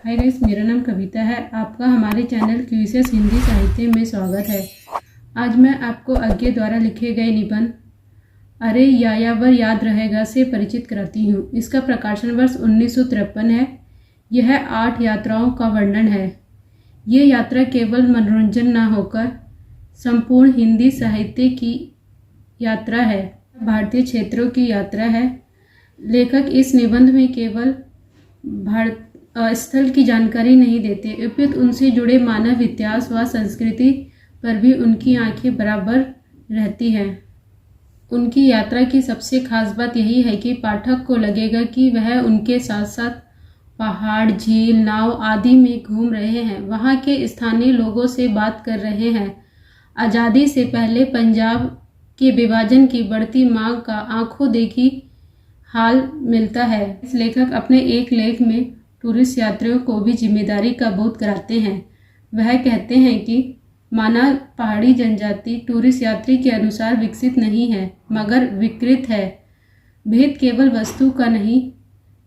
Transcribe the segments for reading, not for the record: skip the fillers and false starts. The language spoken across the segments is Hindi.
हाय गाइस, मेरा नाम कविता है। आपका हमारे चैनल क्यूसियस हिंदी साहित्य में स्वागत है। आज मैं आपको अज्ञे द्वारा लिखे गए निबंध अरे यायावर याद रहेगा से परिचित कराती हूँ। इसका प्रकाशन वर्ष 1953 है। यह 8 यात्राओं का वर्णन है। ये यात्रा केवल मनोरंजन न होकर संपूर्ण हिंदी साहित्य की यात्रा है, भारतीय क्षेत्रों की यात्रा है। लेखक इस निबंध में केवल स्थल की जानकारी नहीं देते, अपितु उनसे जुड़े मानव इतिहास व संस्कृति पर भी उनकी आंखें बराबर रहती हैं। उनकी यात्रा की सबसे खास बात यही है कि पाठक को लगेगा कि वह उनके साथ साथ पहाड़, झील, नाव आदि में घूम रहे हैं, वहाँ के स्थानीय लोगों से बात कर रहे हैं। आज़ादी से पहले पंजाब के विभाजन की बढ़ती मांग का आंखों देखी हाल मिलता है। इस लेखक अपने एक लेख में टूरिस्ट यात्रियों को भी जिम्मेदारी का बोध कराते हैं। वह कहते हैं कि माना पहाड़ी जनजाति टूरिस्ट यात्री के अनुसार विकसित नहीं है, मगर विकृत है। भेद केवल वस्तु का नहीं,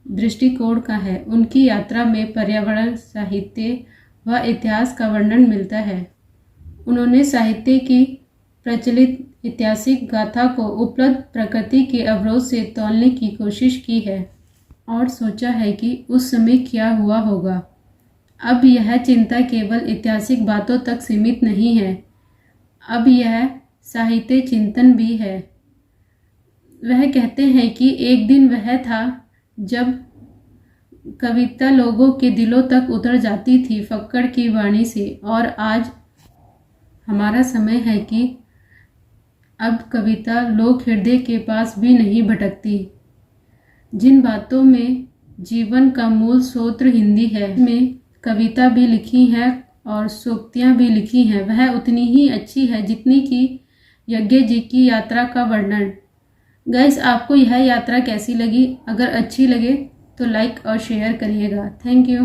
दृष्टिकोण का है। उनकी यात्रा में पर्यावरण, साहित्य व इतिहास का वर्णन मिलता है। उन्होंने साहित्य की प्रचलित ऐतिहासिक गाथा को उपलब्ध प्रकृति के अवरोध से तौलने की कोशिश की है और सोचा है कि उस समय क्या हुआ होगा। अब यह चिंता केवल ऐतिहासिक बातों तक सीमित नहीं है, अब यह साहित्य चिंतन भी है। वह कहते हैं कि एक दिन वह था जब कविता लोगों के दिलों तक उतर जाती थी फक्कड़ की वाणी से, और आज हमारा समय है कि अब कविता लोक हृदय के पास भी नहीं भटकती। जिन बातों में जीवन का मूल स्रोत हिंदी है, में कविता भी लिखी है और सूक्तियाँ भी लिखी हैं, वह उतनी ही अच्छी है जितनी कि यज्ञ जी की यात्रा का वर्णन। गाइस, आपको यह यात्रा कैसी लगी? अगर अच्छी लगे तो लाइक और शेयर करिएगा। Thank you.